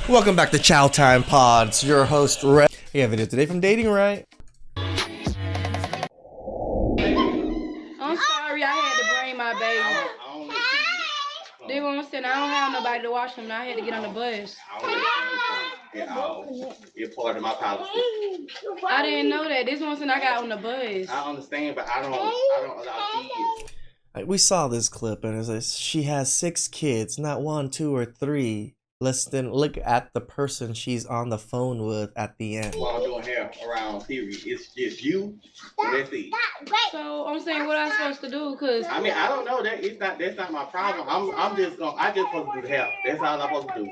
Welcome back to Chow Time Pods. Your host, Red. We have a video today from datingwright. I'm sorry, I had to bring my baby. They won't say I don't have nobody to watch him, and I had to get on the bus. You're part of my policy. I didn't know that. This one said I got on the bus. I understand, but I don't allow kids. We saw this clip, and it says she has 6 kids, not 1, 2, or 3. Let's then look at the person she's on the phone with at the end. While I'm doing hair around period, it's just you, and that's it. So I'm saying, what I'm supposed to do? Cause I mean, I don't know. That's not my problem. I just supposed to do the hair. That's all I'm supposed to do.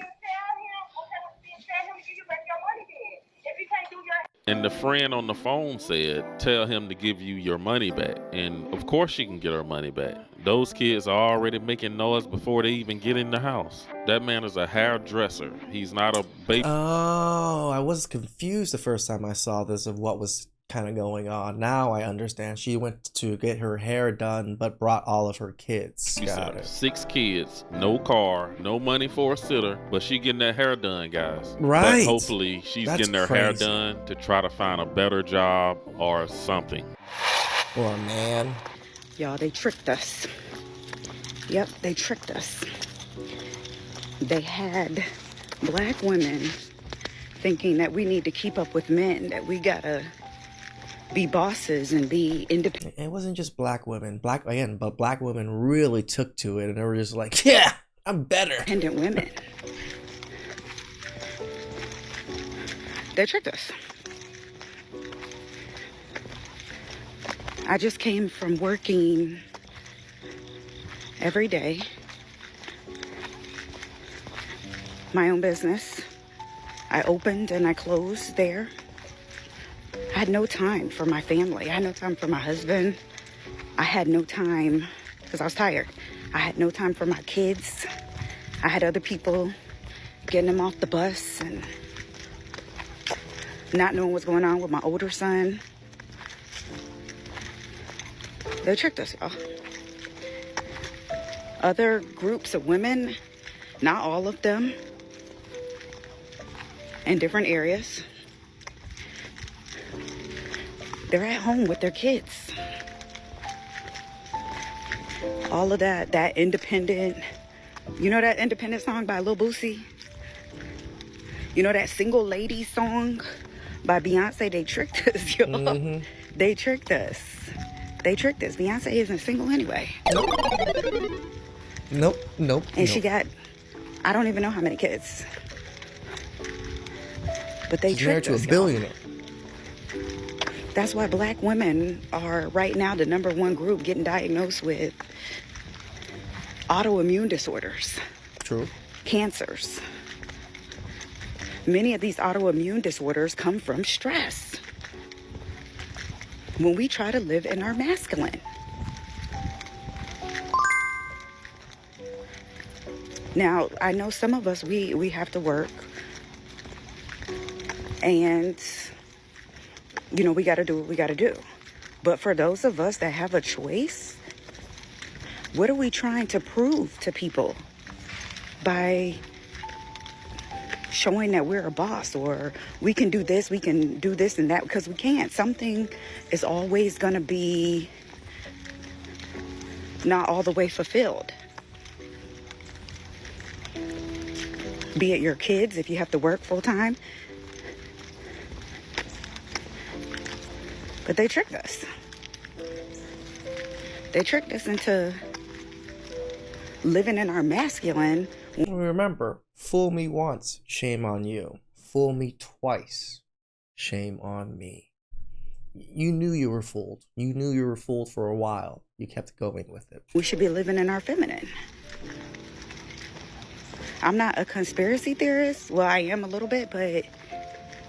And the friend on the phone said, tell him to give you your money back. And of course she can get her money back. Those kids are already making noise before they even get in the house. That man is a hairdresser. He's not a baby. Oh, I was confused the first time I saw this of what was kind of going on. Now I understand. She went to get her hair done, but brought all of her kids. Got it. 6 kids, no car, no money for a sitter, but she getting that hair done, guys. Right. But hopefully she's That's getting her hair crazy. done to try to find a better job or something. Or a man. Y'all, they tricked us. Yep, they tricked us. They had black women thinking that we need to keep up with men, that we gotta be bosses and be independent. It wasn't just black women. But black women really took to it, and they were just like, yeah, I'm better. Independent women. They tricked us. I just came from working every day, my own business. I opened and I closed there. I had no time for my family. I had no time for my husband. I had no time because I was tired. I had no time for my kids. I had other people getting them off the bus and not knowing what's going on with my older son. They tricked us, y'all. Other groups of women, not all of them, in different areas, they're at home with their kids. All of that independent, you know that independent song by Lil Boosie? You know that single lady song by Beyonce? They tricked us, y'all. Mm-hmm. They tricked us. They tricked us. Beyonce isn't single anyway. Nope. And she got, I don't even know how many kids. But they She's married tricked to us, a billionaire. y'all. That's why black women are right now the #1 group getting diagnosed with autoimmune disorders, True. cancers. Many of these autoimmune disorders come from stress. When we try to live in our masculine. Now, I know some of us, we have to work. And, you know, we got to do what we got to do. But for those of us that have a choice, what are we trying to prove to people by showing that we're a boss, or we can do this and that? Because we can't. Something is always going to be not all the way fulfilled. Be it your kids, if you have to work full time. But they tricked us. They tricked us into living in our masculine. Remember, fool me once, shame on you. Fool me twice, shame on me. You knew you were fooled. You knew you were fooled for a while. You kept going with it. We should be living in our feminine. I'm not a conspiracy theorist. Well, I am a little bit, but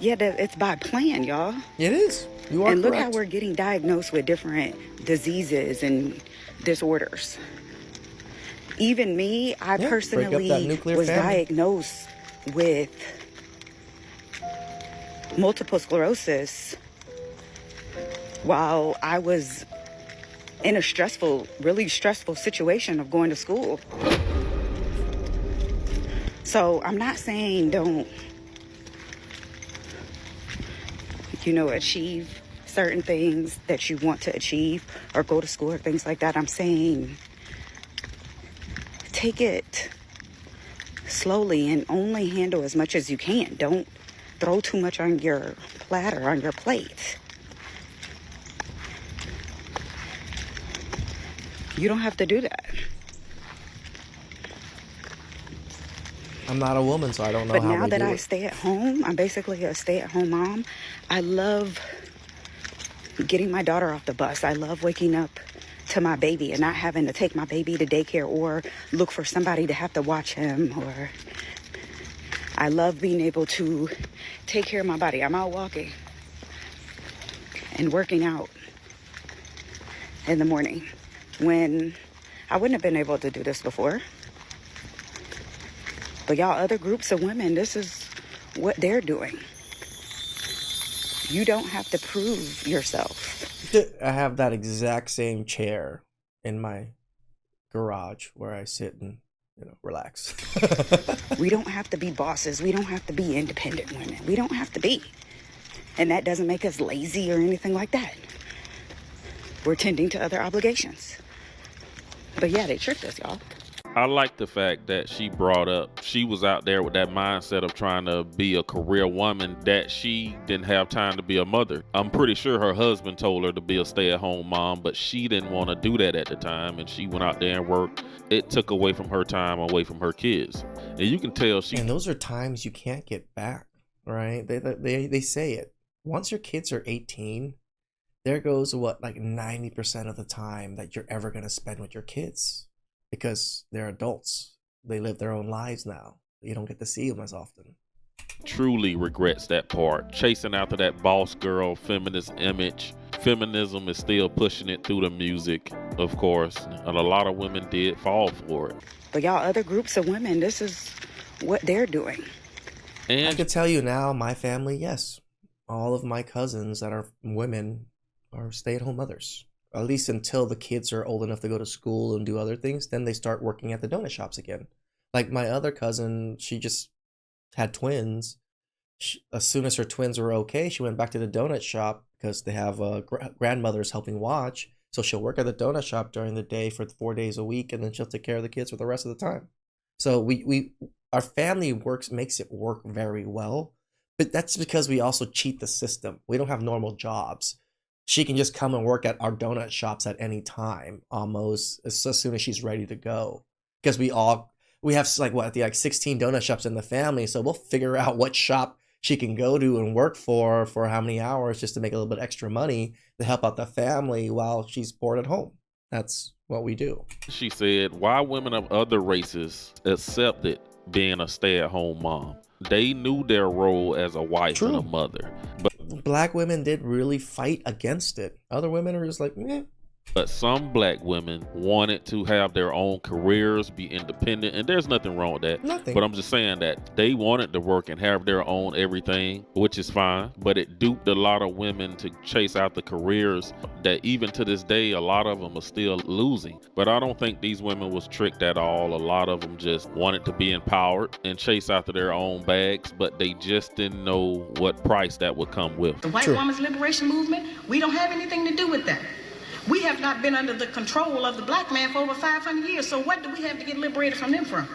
yeah, it's by plan, y'all. It is. You are And look correct. how we're getting diagnosed with different diseases and disorders. Even me, I Yeah, personally break up that nuclear was family. diagnosed with multiple sclerosis while I was in a really stressful situation of going to school. So I'm not saying don't, achieve certain things that you want to achieve or go to school or things like that. I'm saying take it slowly and only handle as much as you can. Don't throw too much on your platter, on your plate. You don't have to do that. I'm not a woman, so I don't know But how now they that do I it. stay at home, I'm basically a stay-at-home mom. I love getting my daughter off the bus. I love waking up to my baby and not having to take my baby to daycare or look for somebody to have to watch him. Or I love being able to take care of my body. I'm out walking and working out in the morning when I wouldn't have been able to do this before. But y'all, other groups of women, this is what they're doing. You don't have to prove yourself. I have that exact same chair in my garage where I sit and relax. We don't have to be bosses. We don't have to be independent women. We don't have to be. And that doesn't make us lazy or anything like that. We're tending to other obligations. But yeah, they tricked us, y'all. I like the fact that she brought up she was out there with that mindset of trying to be a career woman, that she didn't have time to be a mother. I'm pretty sure her husband told her to be a stay-at-home mom, but she didn't want to do that at the time, and she went out there and worked. It took away from her time, away from her kids. And you can tell And those are times you can't get back, right? They say it. Once your kids are 18, there goes like 90% of the time that you're ever going to spend with your kids. Because they're adults. They live their own lives now. You don't get to see them as often. Truly regrets that part. Chasing after that boss girl feminist image. Feminism is still pushing it through the music, of course. And a lot of women did fall for it. But y'all, other groups of women, this is what they're doing. And I could tell you now, my family, yes. All of my cousins that are women are stay-at-home mothers. At least until the kids are old enough to go to school and do other things, then they start working at the donut shops again. Like my other cousin, she just had twins. As soon as her twins were okay, she went back to the donut shop because they have grandmothers helping watch. So she'll work at the donut shop during the day for 4 days a week, and then she'll take care of the kids for the rest of the time. So our family makes it work very well, but that's because we also cheat the system. We don't have normal jobs. She can just come and work at our donut shops at any time, almost as soon as she's ready to go. Because we have 16 donut shops in the family, so we'll figure out what shop she can go to and work for how many hours just to make a little bit extra money to help out the family while she's bored at home. That's what we do. She said, why women of other races accepted being a stay-at-home mom? They knew their role as a wife and a mother. But Black women did really fight against it. Other women are just like, meh. But some black women wanted to have their own careers, be independent, and there's nothing wrong with that. Nothing. But I'm just saying that they wanted to work and have their own everything, which is fine. But it duped a lot of women to chase out the careers that even to this day, a lot of them are still losing. But I don't think these women was tricked at all. A lot of them just wanted to be empowered and chase after their own bags, but they just didn't know what price that would come with. The white woman's liberation movement, we don't have anything to do with that. We have not been under the control of the black man for over 500 years, so what do we have to get liberated from them from?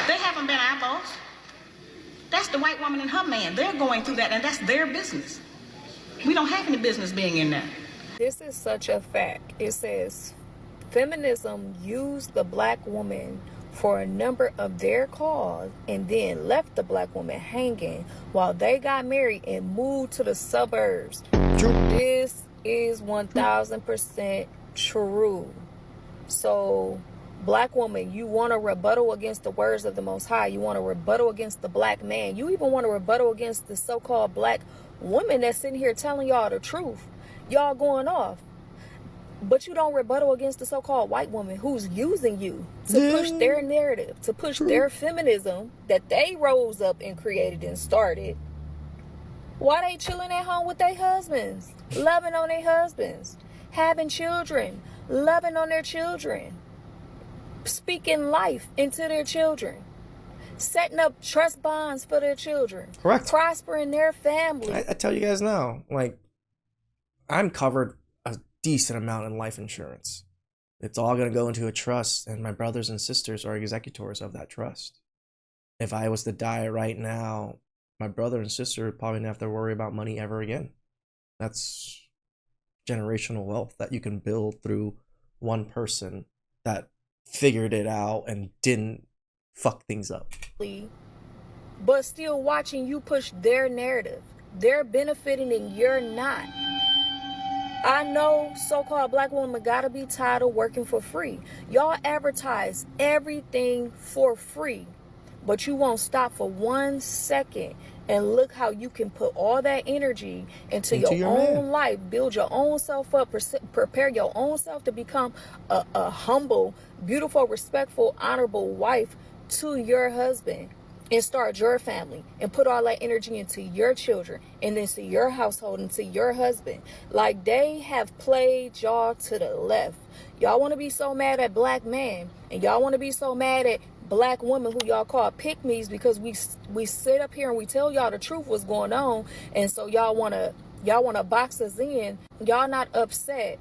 They haven't been our boss. That's the white woman and her man. They're going through that, and that's their business. We don't have any business being in that. This is such a fact. It says, feminism used the black woman for a number of their cause and then left the black woman hanging while they got married and moved to the suburbs. This is 1000% true. So, black woman, you want to rebuttal against the words of the Most High. You want to rebuttal against the black man. You even want to rebuttal against the so-called black women that's sitting here telling y'all the truth. Y'all going off. But you don't rebuttal against the so-called white woman who's using you to push their narrative, to push their feminism that they rose up and created and started. Why they chilling at home with their husbands, loving on their husbands, having children, loving on their children? speaking life into their children, setting up trust bonds for their children, Correct. prospering their family. I tell you guys now, like, I'm covered a decent amount in life insurance. It's all going to go into a trust, and my brothers and sisters are executors of that trust. If I was to die right now, my brother and sister would probably not have to worry about money ever again. That's generational wealth that you can build through one person that figured it out and didn't fuck things up. But still watching you push their narrative. They're benefiting and you're not. I know so-called black women gotta be tired of working for free. Y'all advertise everything for free, but you won't stop for 1 second and look how you can put all that energy into your own life, build your own self up, prepare your own self to become a humble, beautiful, respectful, honorable wife to your husband, and start your family and put all that energy into your children and into your household and to your husband. Like, they have played y'all to the left. Y'all want to be so mad at black men, and y'all want to be so mad at black women who y'all call pick-me's, because we sit up here and we tell y'all the truth what's going on, and so y'all want to box us in. Y'all not upset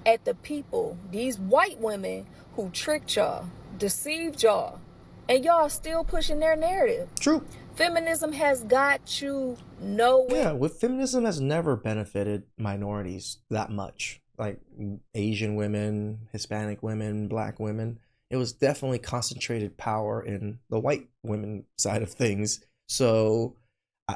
at the people, these white women who tricked y'all, deceived y'all, and y'all still pushing their narrative. True. Feminism has got you nowhere. Yeah, with feminism has never benefited minorities that much. Like Asian women, Hispanic women, black women. It was definitely concentrated power in the white women side of things. So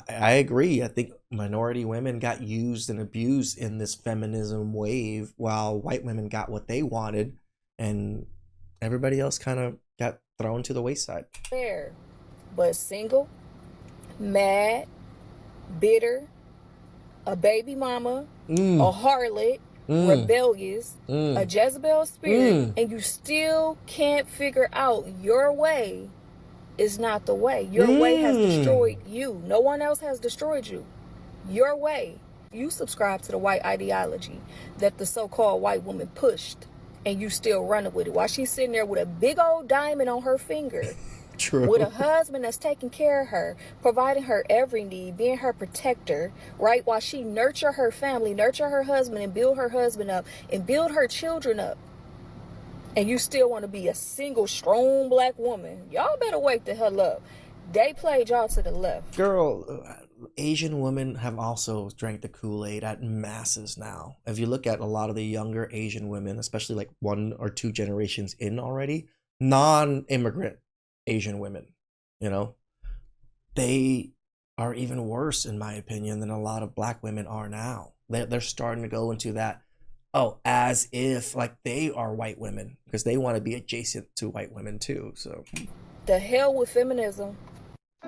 I agree. I think minority women got used and abused in this feminism wave, while white women got what they wanted, and everybody else kind of got thrown to the wayside. Fair, but single, mad, bitter, a baby mama, a harlot, rebellious, a Jezebel spirit, and you still can't figure out your way is not the way. Your way has destroyed you. No one else has destroyed you. Your way. You subscribe to the white ideology that the so-called white woman pushed, and you still running with it while she's sitting there with a big old diamond on her finger. True. With a husband that's taking care of her, providing her every need, being her protector, right? While she nurture her family, nurture her husband, and build her husband up, and build her children up. And you still want to be a single, strong black woman. Y'all better wake the hell up. They played y'all to the left. Girl, Asian women have also drank the Kool-Aid at masses now. If you look at a lot of the younger Asian women, especially like 1 or 2 generations in already, non-immigrant Asian women, you know, they are even worse, in my opinion, than a lot of black women are now. They're starting to go into that, as if like they are white women, because they want to be adjacent to white women too. So the hell with feminism.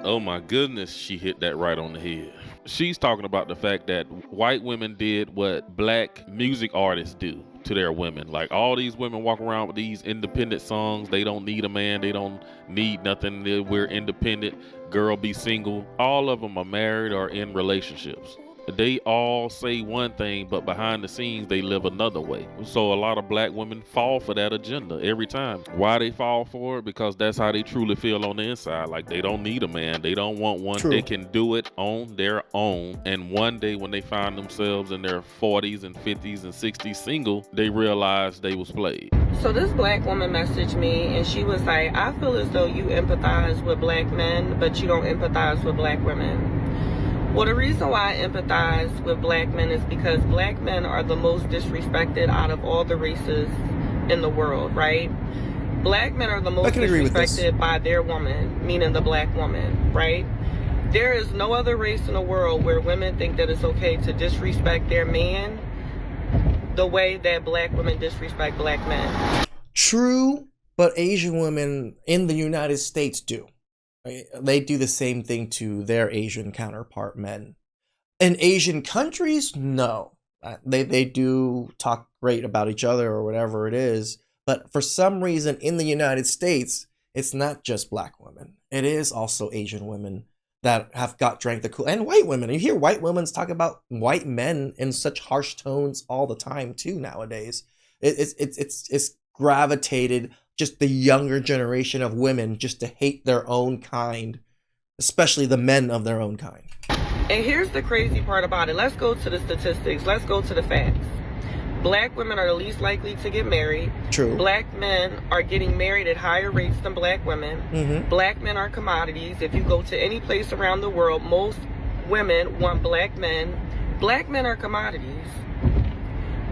Oh my goodness, she hit that right on the head. She's talking about the fact that white women did what black music artists do to their women. Like, all these women walk around with these independent songs. They don't need a man. They don't need nothing. We're independent. Girl, be single. All of them are married or in relationships. They all say one thing, but behind the scenes, they live another way. So a lot of black women fall for that agenda every time. Why they fall for it? Because that's how they truly feel on the inside. Like, they don't need a man. They don't want one. True. They can do it on their own. And one day when they find themselves in their 40s and 50s and 60s single, they realize they was played. So this black woman messaged me, and she was like, I feel as though you empathize with black men, but you don't empathize with black women. Well, the reason why I empathize with black men is because black men are the most disrespected out of all the races in the world, right? Black men are the most disrespected by their woman, meaning the black woman, right? There is no other race in the world where women think that it's okay to disrespect their man the way that black women disrespect black men. True, but Asian women in the United States do. They do the same thing to their Asian counterpart men. In Asian countries, no. They do talk great about each other or whatever it is. But for some reason in the United States, it's not just black women. It is also Asian women that have drank the Kool-Aid. And white women. You hear white women talk about white men in such harsh tones all the time too nowadays. It's gravitated just the younger generation of women just to hate their own kind, especially the men of their own kind. And here's the crazy part about it. Let's go to the statistics. Let's go to the facts. Black women are the least likely to get married. True. Black men are getting married at higher rates than black women. Mm-hmm. Black men are commodities. If you go to any place around the world, most women want black men. Black men are commodities.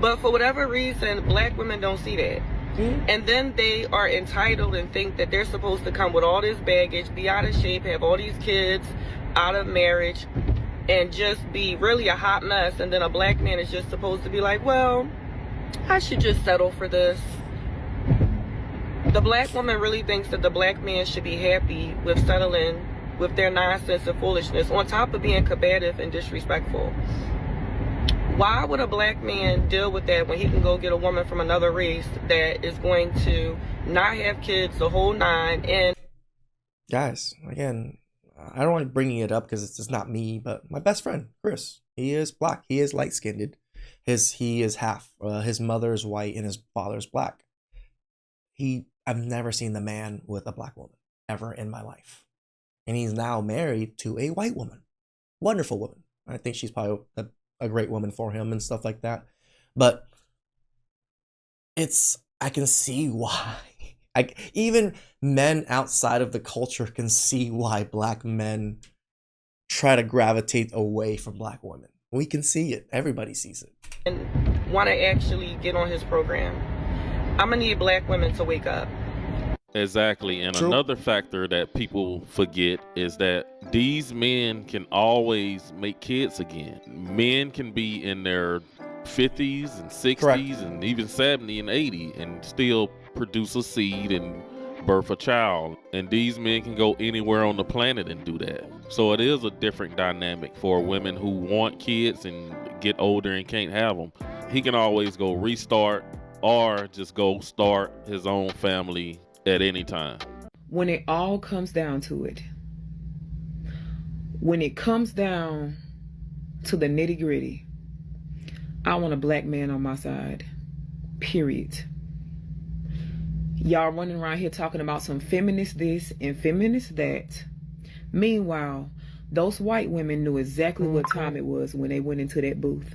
But for whatever reason, black women don't see that. Mm-hmm. And then they are entitled and think that they're supposed to come with all this baggage, be out of shape, have all these kids, out of marriage, and just be really a hot mess. And then a black man is just supposed to be like, well, I should just settle for this. The black woman really thinks that the black man should be happy with settling with their nonsense and foolishness, on top of being combative and disrespectful. Why would a black man deal with that when he can go get a woman from another race that is going to not have kids, the whole nine? And guys, again, I don't like bringing it up because it's just not me, but my best friend, Chris, he is black. He is light-skinned. He is half. His mother is white and his father is black. I've never seen the man with a black woman ever in my life. And he's now married to a white woman. Wonderful woman. I think she's probably a great woman for him and stuff like that. But I can see why. Even men outside of the culture can see why black men try to gravitate away from black women. We can see it. Everybody sees it. And want to actually get on his program. I'm going to need black women to wake up. Exactly. And True. Another factor that people forget is that these men can always make kids again. Men can be in their 50s and 60s Correct. and even 70 and 80 and still produce a seed and birth a child. And these men can go anywhere on the planet and do that. So it is a different dynamic for women who want kids and get older and can't have them. He can always go restart or just go start his own family at any time. When it all comes down to it, when it comes down to the nitty gritty, I want a black man on my side, period. Y'all running around here talking about some feminist this and feminist that. Meanwhile, those white women knew exactly what time it was when they went into that booth.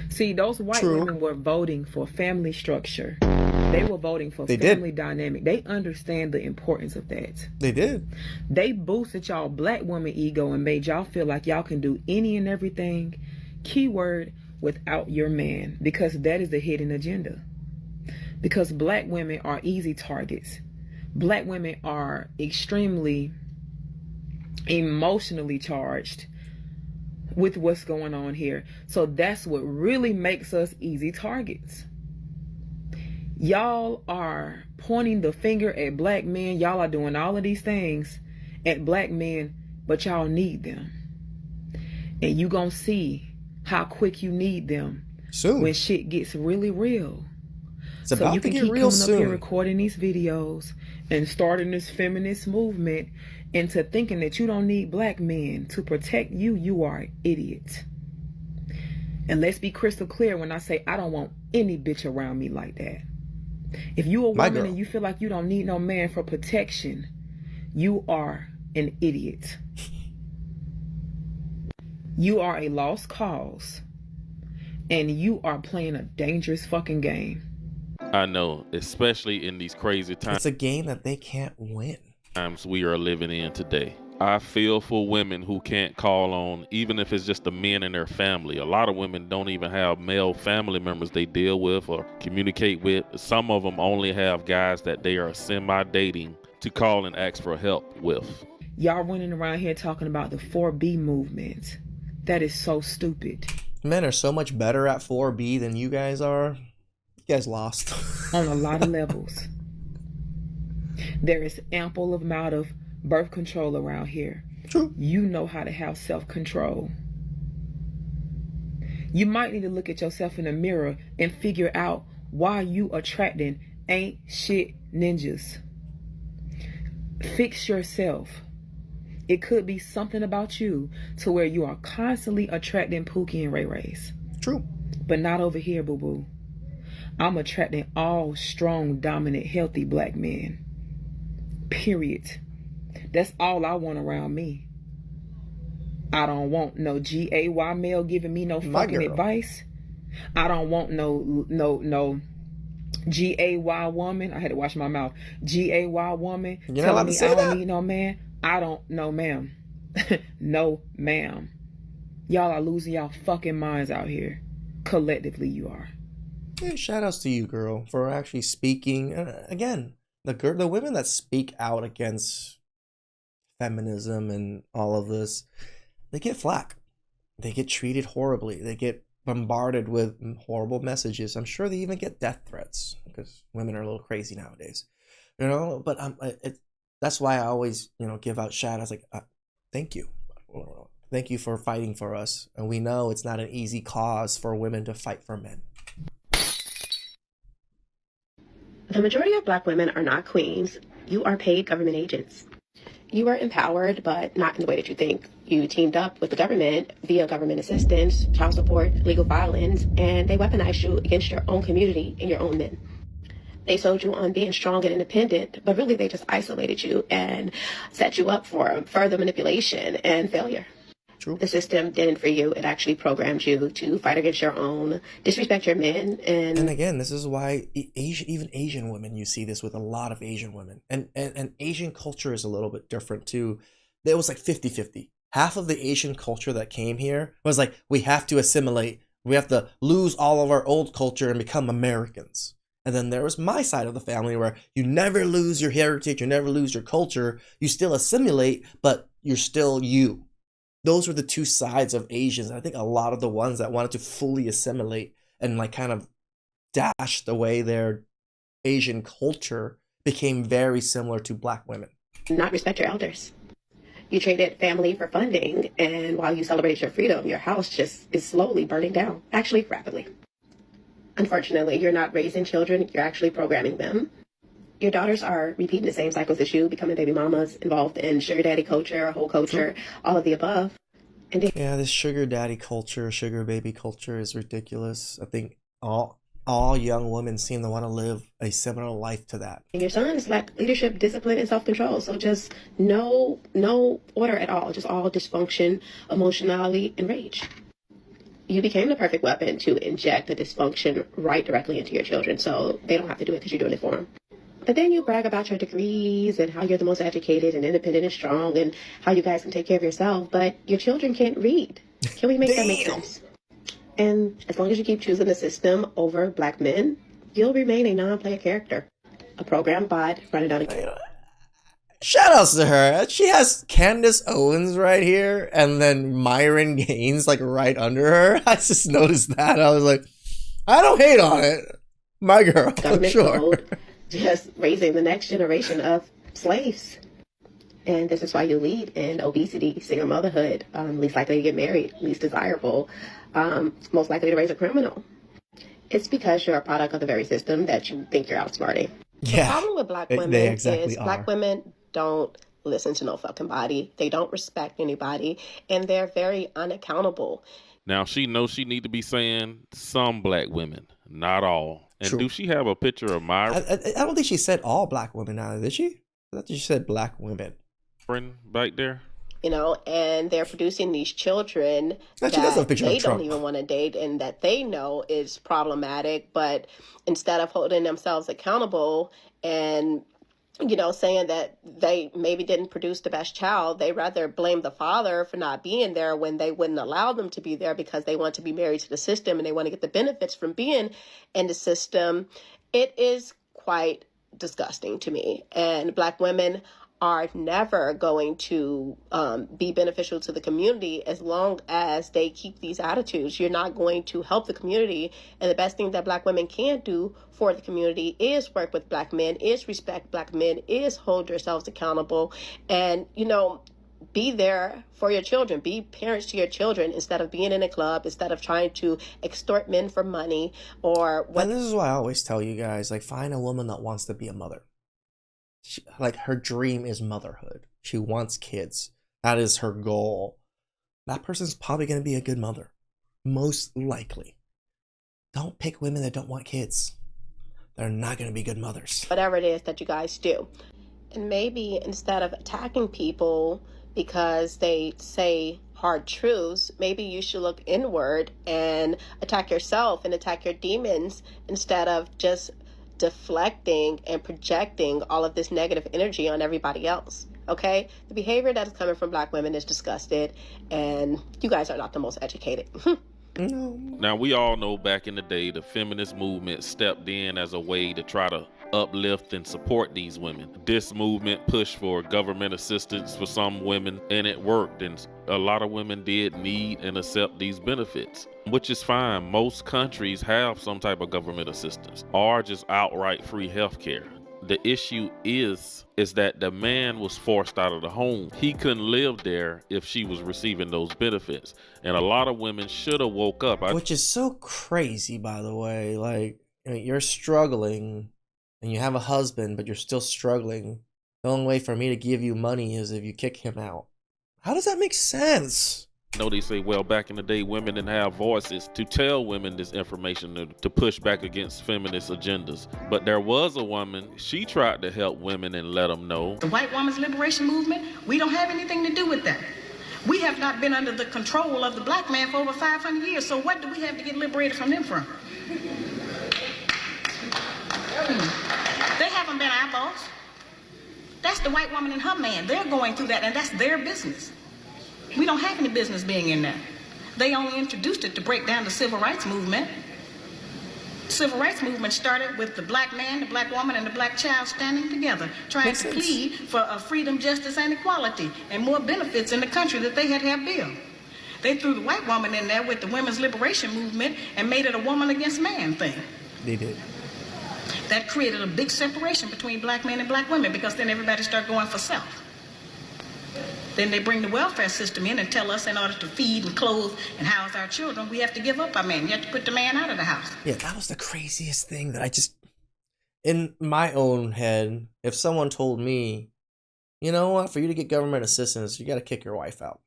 See, those white True. women were voting for family structure. They were voting for They family did. dynamic. They understand the importance of that. They did. They boosted y'all black woman ego and made y'all feel like y'all can do any and everything, keyword, without your man, because that is the hidden agenda. Because black women are easy targets. Black women are extremely emotionally charged with what's going on here. So that's what really makes us easy targets. Y'all are pointing the finger at black men. Y'all are doing all of these things at black men, but y'all need them. And you gonna see how quick you need them Soon. when shit gets really real. It's So about you to can get keep real coming up here soon. recording these videos and starting this feminist movement into thinking that you don't need black men to protect you. You are an idiot. And let's be crystal clear when I say I don't want any bitch around me like that. If you a My woman girl. and you feel like you don't need no man for protection, you are an idiot. You are a lost cause. And you are playing a dangerous fucking game. I know, especially in these crazy It's a game that they can't win. times we are living in today. I feel for women who can't call on, even if it's just the men in their family. A lot of women don't even have male family members they deal with or communicate with. Some of them only have guys that they are semi-dating to call and ask for help with. Y'all running around here talking about the 4B movement. That is so stupid. Men are so much better at 4B than you guys are. You guys lost. On a lot of levels. There is ample amount of birth control around here. True. You know how to have self-control. You might need to look at yourself in the mirror and figure out why you attracting ain't shit ninjas. Fix yourself. It could be something about you to where you are constantly attracting Pookie and Ray Rays. True. But not over here, boo-boo. I'm attracting all strong, dominant, healthy black men. Period. That's all I want around me. I don't want no GAY male giving me no fucking advice. I don't want no GAY woman. I had to wash my mouth. GAY woman telling me I don't need no man. I don't know, ma'am. No, ma'am. Y'all are losing y'all fucking minds out here. Collectively, you are. Hey, shout outs to you, girl, for actually speaking. Again, the women that speak out against feminism and all of this, they get flack. They get treated horribly. They get bombarded with horrible messages. I'm sure they even get death threats because women are a little crazy nowadays, you know. But that's why I always, give out shout outs like, thank you. Thank you for fighting for us. And we know it's not an easy cause for women to fight for men. The majority of black women are not queens. You are paid government agents. You are empowered, but not in the way that you think. You teamed up with the government via government assistance, child support, legal violence, and they weaponized you against your own community and your own men. They sold you on being strong and independent, but really they just isolated you and set you up for further manipulation and failure. True. The system didn't for you. It actually programmed you to fight against your own, disrespect your men. And again, this is why even Asian women, you see this with a lot of Asian women. And Asian culture is a little bit different too. It was like 50-50. Half of the Asian culture that came here was like, we have to assimilate. We have to lose all of our old culture and become Americans. And then there was my side of the family where you never lose your heritage, you never lose your culture. You still assimilate, but you're still you. Those were the two sides of Asians. I think a lot of the ones that wanted to fully assimilate and like kind of dash away their Asian culture became very similar to black women. Not respect your elders. You traded family for funding, and while you celebrate your freedom, your house just is slowly burning down, actually rapidly. Unfortunately, you're not raising children, you're actually programming them. Your daughters are repeating the same cycles as you, becoming baby mamas, involved in sugar daddy culture, whole culture, all of the above. And yeah, this sugar daddy culture, sugar baby culture is ridiculous. I think all young women seem to want to live a similar life to that. And your sons lack leadership, discipline, and self-control. So just no order at all, just all dysfunction, emotionality, and rage. You became the perfect weapon to inject the dysfunction right directly into your children, so they don't have to do it because you're doing it for them. But then you brag about your degrees and how you're the most educated and independent and strong and how you guys can take care of yourself, but your children can't read. Can we make that make sense? And as long as you keep choosing the system over black men, you'll remain a non-player character, a program bot running on a... Shout outs to her. She has Candace Owens right here and then Myron Gaines like right under her. I just noticed that. I was like, I don't hate on it. My girl, Government sure. Code, just raising the next generation of slaves. And this is why you lead in obesity, single motherhood, least likely to get married, least desirable, most likely to raise a criminal. It's because you're a product of the very system that you think you're outsmarting. Yeah, the problem with black women is black women don't listen to no fucking body. They don't respect anybody, and they're very unaccountable. Now she knows she need to be saying some black women, not all. And True. Do she have a picture of Myra? I don't think she said all black women now, did she? I thought she said black women. Back there. You know, and they're producing these children that they don't even want to date and that they know is problematic. But instead of holding themselves accountable and, you know, saying that they maybe didn't produce the best child, they rather blame the father for not being there when they wouldn't allow them to be there because they want to be married to the system and they want to get the benefits from being in the system. It is quite disgusting to me. And black women are never going to be beneficial to the community as long as they keep these attitudes. You're not going to help the community. And the best thing that black women can do for the community is work with black men, is respect black men, is hold yourselves accountable, and, you know, be there for your children. Be parents to your children instead of being in a club, instead of trying to extort men for money or what. And this is why I always tell you guys, like, find a woman that wants to be a mother. Like, her dream is motherhood. She wants kids. That is her goal. That person's probably going to be a good mother. Most likely. Don't pick women that don't want kids. they're not going to be good mothers. Whatever it is that you guys do. And maybe instead of attacking people because they say hard truths, maybe you should look inward and attack yourself and attack your demons instead of just deflecting and projecting all of this negative energy on everybody else. Okay? The behavior that is coming from Black women is disgusted, and you guys are not the most educated. Now, we all know back in the day, the feminist movement stepped in as a way to try to uplift and support these women. This movement pushed for government assistance for some women, and it worked. And a lot of women did need and accept these benefits, which is fine. Most countries have some type of government assistance or just outright free health care. The issue is that the man was forced out of the home. He couldn't live there if she was receiving those benefits. And a lot of women should have woke up. Which is so crazy, by the way. Like, you're struggling and you have a husband, but you're still struggling. The only way for me to give you money is if you kick him out. How does that make sense? I know they say, well, back in the day, women didn't have voices to tell women this information to push back against feminist agendas. But there was a woman, she tried to help women and let them know. The white woman's liberation movement, we don't have anything to do with that. We have not been under the control of the black man for over 500 years. So what do we have to get liberated from them from? They haven't been our boss. That's the white woman and her man. They're going through that, and that's their business. We don't have any business being in there. They only introduced it to break down the civil rights movement. Civil rights movement started with the black man, the black woman, and the black child standing together, trying to plead for freedom, justice, and equality, and more benefits in the country that they had built. They threw the white woman in there with the women's liberation movement and made it a woman against man thing. They did. That created a big separation between black men and black women, because then everybody started going for self. Then they bring the welfare system in and tell us in order to feed and clothe and house our children, we have to give up our man. You have to put the man out of the house. Yeah, that was the craziest thing that I just... In my own head, if someone told me, you know what, for you to get government assistance, you got to kick your wife out.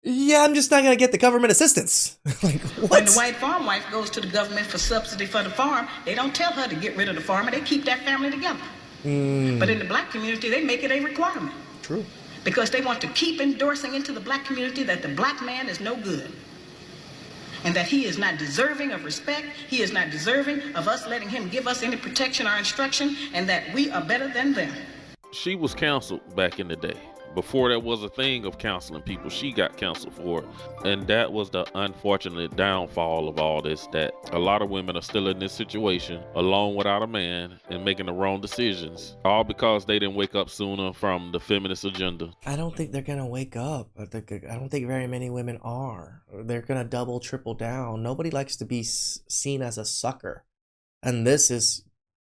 Yeah, I'm just not going to get the government assistance. Like, what? When the white farm wife goes to the government for subsidy for the farm, they don't tell her to get rid of the farmer. They keep that family together. But in the black community, they make it a requirement. True. Because they want to keep endorsing into the black community that the black man is no good. And that he is not deserving of respect. He is not deserving of us letting him give us any protection or instruction, and that we are better than them. She was counseled back in the day. Before there was a thing of counseling people, she got counseled for it. And that was the unfortunate downfall of all this, that a lot of women are still in this situation, alone without a man, and making the wrong decisions, all because they didn't wake up sooner from the feminist agenda. I don't think they're going to wake up. I don't think very many women are. They're going to double, triple down. Nobody likes to be seen as a sucker. And this is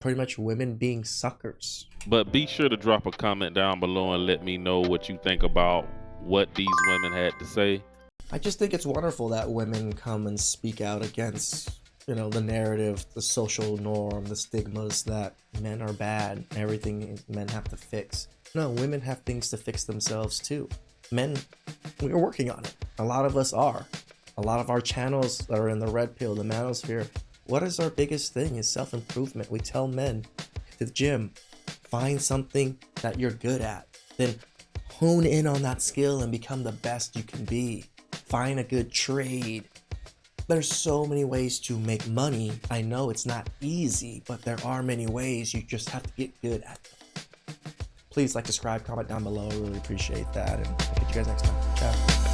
pretty much women being suckers. But be sure to drop a comment down below and let me know what you think about what these women had to say. I just think it's wonderful that women come and speak out against, you know, the narrative, the social norm, the stigmas that men are bad, everything men have to fix. No, women have things to fix themselves too. Men, we're working on it. A lot of us are. A lot of our channels that are in the red pill, the manosphere, what is our biggest thing is self-improvement. We tell men, hit the gym, find something that you're good at, then hone in on that skill and become the best you can be. Find a good trade. There's so many ways to make money. I know it's not easy, but there are many ways. You just have to get good at them. Please like, subscribe, comment down below. I really appreciate that, and I'll catch you guys next time. Ciao.